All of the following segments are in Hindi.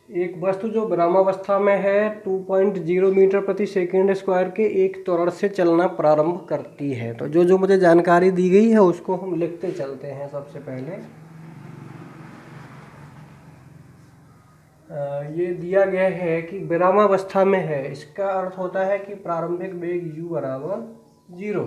एक वस्तु जो विरामावस्था में है 2.0 मीटर प्रति सेकंड स्क्वायर के एक त्वरण से चलना प्रारंभ करती है। तो जो जो मुझे जानकारी दी गई है उसको हम लिखते चलते हैं। सबसे पहले ये दिया गया है कि विरामावस्था में है, इसका अर्थ होता है कि प्रारंभिक वेग u बराबर 0,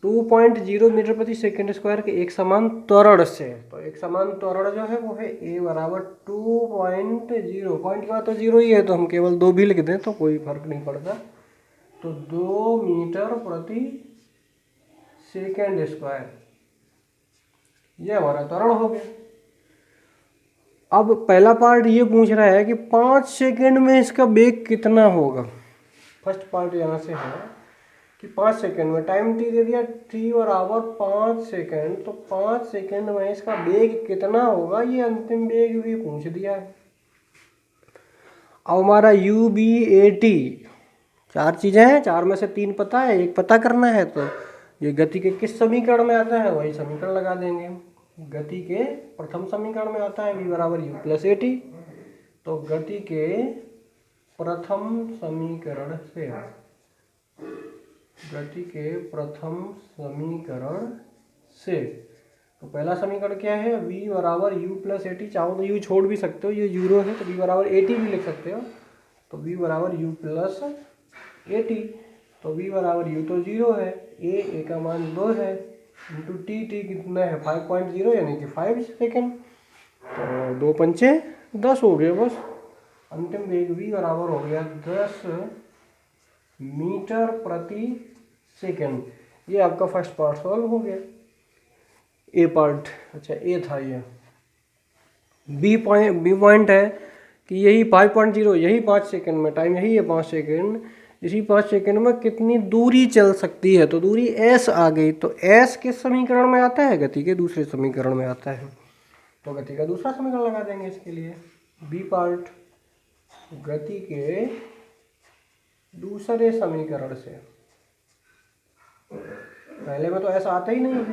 2.0 मीटर प्रति सेकंड स्क्वायर के एक समान त्वरण से। तो एक समान त्वरण जो है वो है a बराबर 2.0, पॉइंट का तो 0 ही है, तो हम केवल 2 भी लिख दें तो कोई फर्क नहीं पड़ता। तो 2 मीटर प्रति सेकंड स्क्वायर ये हमारा त्वरण हो गया। अब पहला पार्ट ये पूछ रहा है कि 5 सेकंड में इसका वेग कितना होगा। फर्स्ट पार्ट यहाँ से है कि 5 सेकंड में, टाइम टी दे दिया, टी बराबर 5 सेकंड, तो 5 सेकंड में इसका वेग कितना होगा, ये अंतिम वेग भी पूछ दिया है। अब हमारा यू बी ए टी, 4 चीज़ें हैं, 4 में से 3 पता है, एक पता करना है। तो ये गति के किस समीकरण में आता है वही समीकरण लगा देंगे। गति के प्रथम समीकरण में आता है v बराबर यू प्लस ए टी। तो गति के प्रथम समीकरण से, गति के प्रथम समीकरण से, तो पहला समीकरण क्या है, v बराबर u प्लस ए टी। चाहो तो u छोड़ भी सकते हो, ये 0 है तो v बराबर ए टी भी लिख सकते हो। तो v बराबर u प्लस ए टी। तो v बराबर u तो 0 है, a का मान 2 है, इंटू टी कितना है 5.0 यानी कि 5 सेकेंड। तो 2 पंचे 10 हो गए बस। अंतिम वेग v बराबर हो गया 10 मीटर प्रति सेकेंड। ये आपका फर्स्ट पार्ट सॉल्व हो गया। ए पार्ट, अच्छा ए था ये। बी पॉइंट है कि यही 5.0, यही 5 सेकेंड में, टाइम यही है 5 सेकेंड, इसी 5 सेकेंड में कितनी दूरी चल सकती है। तो दूरी s आ गई। तो s किस समीकरण में आता है, गति के दूसरे समीकरण में आता है। तो गति का दूसरा समीकरण लगा देंगे इसके लिए। बी पार्ट, गति के दूसरे समीकरण से, पहले में तो s आता ही नहीं है,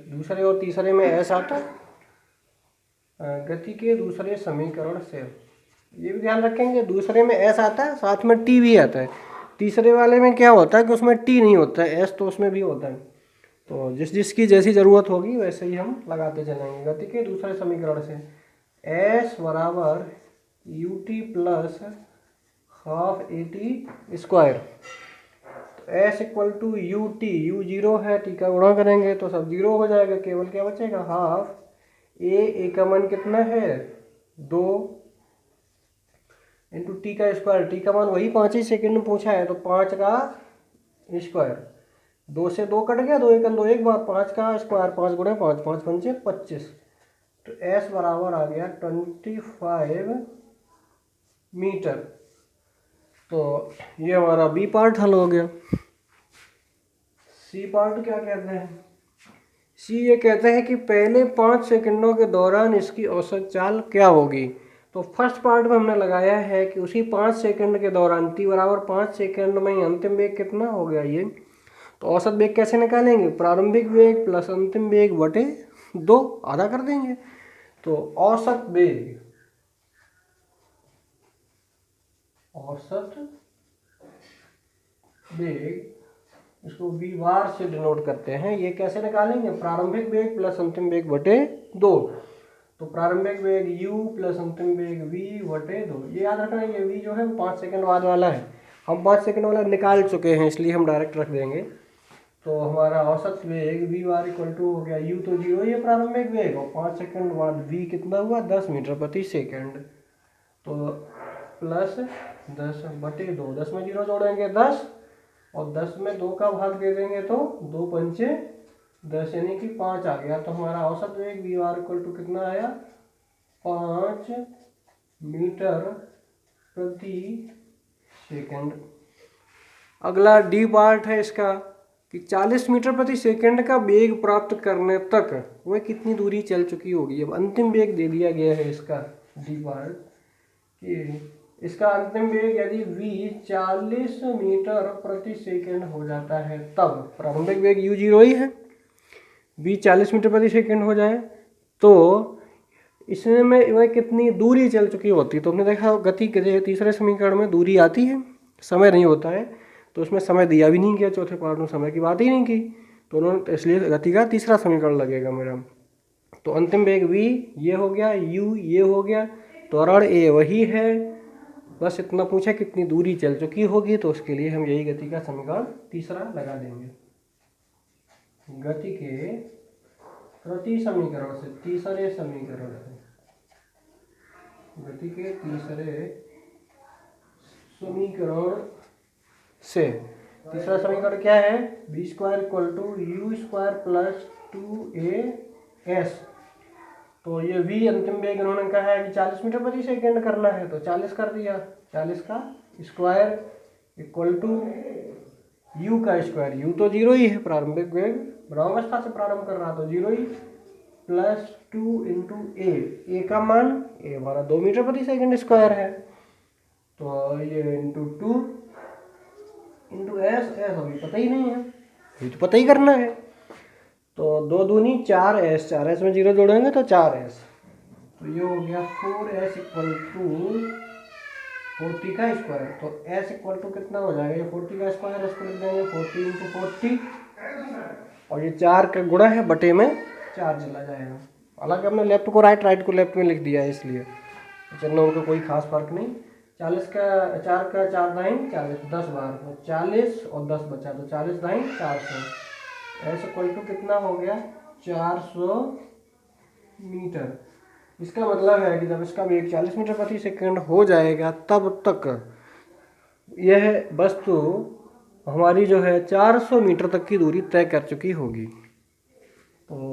दूसरे और तीसरे में s आता है। गति के दूसरे समीकरण से, ये भी ध्यान रखेंगे, दूसरे में s आता है, साथ में t भी आता है। तीसरे वाले में क्या होता है कि उसमें t नहीं होता है, s तो उसमें भी होता है। तो जिसकी जैसी ज़रूरत होगी वैसे ही हम लगाते चलेंगे। गति के दूसरे समीकरण से s बराबर u t plus half a t square. तो s equal to u t, u 0 है, टी का गुणा करेंगे तो सब 0 हो जाएगा, केवल क्या बचेगा हाफ ए का मान कितना है 2 इंटू टी का स्क्वायर। टी का मान वही 5 ही सेकेंड में पूछा है, तो 5 का स्क्वायर, 2 से 2 कट गया, 2 एकम 2 एक बार, 5 का स्क्वायर, 5 गुणे 5, 5 पंचे 25। तो s बराबर आ गया 25 मीटर। तो ये हमारा बी पार्ट हल हो गया। सी पार्ट क्या कहते हैं, सी ये कहते हैं कि पहले 5 सेकंडों के दौरान इसकी औसत चाल क्या होगी। तो फर्स्ट पार्ट में हमने लगाया है कि उसी 5 सेकंड के दौरान t बराबर 5 सेकंड में ही अंतिम वेग कितना हो गया ये। तो औसत वेग कैसे निकालेंगे, प्रारंभिक वेग प्लस अंतिम वेग बटे 2, आधा कर देंगे। तो औसत वेग, औसत वेग इसको v बार से डिनोट करते हैं। ये कैसे निकालेंगे, प्रारंभिक वेग प्लस अंतिम वेग बटे 2। तो प्रारंभिक वेग u प्लस अंतिम वेग v बटे 2। ये याद रखना, ये v जो है 5 सेकंड बाद वाला है, हम 5 सेकंड वाला निकाल चुके हैं इसलिए हम डायरेक्ट रख देंगे। तो हमारा औसत वेग v बार इक्वल टू हो गया u तो 0 ही है प्रारंभिक वेग, और 5 सेकंड बाद v कितना हुआ 10 मीटर प्रति सेकंड। तो प्लस 10 बटे 2, 10 में 0 जोड़ेंगे 10, और 10 में 2 का भाग दे देंगे तो 2 पंचे 10 यानी कि 5 आ गया। तो हमारा औसत वेग वी आर इक्वल टू कितना आया 5 मीटर प्रति सेकंड। अगला डी पार्ट है इसका कि 40 मीटर प्रति सेकंड का वेग प्राप्त करने तक वह कितनी दूरी चल चुकी होगी। अब अंतिम वेग दे दिया गया है इसका डी पार्ट कि इसका अंतिम वेग यदि v 40 मीटर प्रति सेकंड हो जाता है, तब प्रारंभिक वेग u 0 ही है, v 40 मीटर प्रति सेकंड हो जाए तो इसमें वह कितनी दूरी चल चुकी होती है। तो हमने देखा गति के तीसरे समीकरण में दूरी आती है, समय नहीं होता है, तो उसमें समय दिया भी नहीं गया, चौथे पार्ट में समय की बात ही नहीं की, तो उन्होंने इसलिए गति का तीसरा समीकरण लगेगा मेरा। तो अंतिम वेग v ये हो गया, u ये हो गया, त्वरण a वही है, बस इतना पूछा कितनी दूरी चल चुकी होगी, तो उसके लिए हम यही गति का समीकरण तीसरा लगा देंगे। गति के प्रति समीकरण से, तीसरे समीकरण से, गति के तीसरे समीकरण से, तीसरा समीकरण क्या है, v square equal to u square plus 2as। तो ये v अंतिम वेग इन्होंने कहा है कि 40 मीटर प्रति सेकेंड करना है, तो 40 कर दिया, 40 का स्क्वायर इक्वल टू u का स्क्वायर, u तो 0 ही है, प्रारंभिक वेग ब्रह्मावस्था से प्रारंभ कर रहा तो 0 ही, प्लस 2 इंटू a का मान, a हमारा 2 मीटर प्रति सेकेंड स्क्वायर है, तो ये इंटू 2 इंटू s अभी पता ही नहीं है, ये तो पता ही करना है। तो 2 दूनी 4s, 4s में 0 जोड़ेंगे तो 4s, तो ये हो गया 4s इक्वल टू 40 का स्क्वायर। तो s इक्वल टू कितना हो जाएगा, ये 40 का स्क्वायर, इसको लिख देंगे 40 इंटू 40, और ये 4 का गुणा है, बटे में 4 चला जाएगा। हालांकि हमने लेफ्ट को राइट, राइट को लेफ्ट में लिख दिया है, इसलिए चलना उनका कोई खास फर्क नहीं। 40 का 4 का 4 दाइन 40, 10 बार, तो 40 और 10 बचा, तो 40 दाइन 400, एस इक्वल टू कितना हो गया, 400 मीटर। इसका मतलब है कि जब इसका वेग 40 मीटर प्रति सेकंड हो जाएगा, तब तक यह वस्तु हमारी जो है 400 मीटर तक की दूरी तय कर चुकी होगी। तो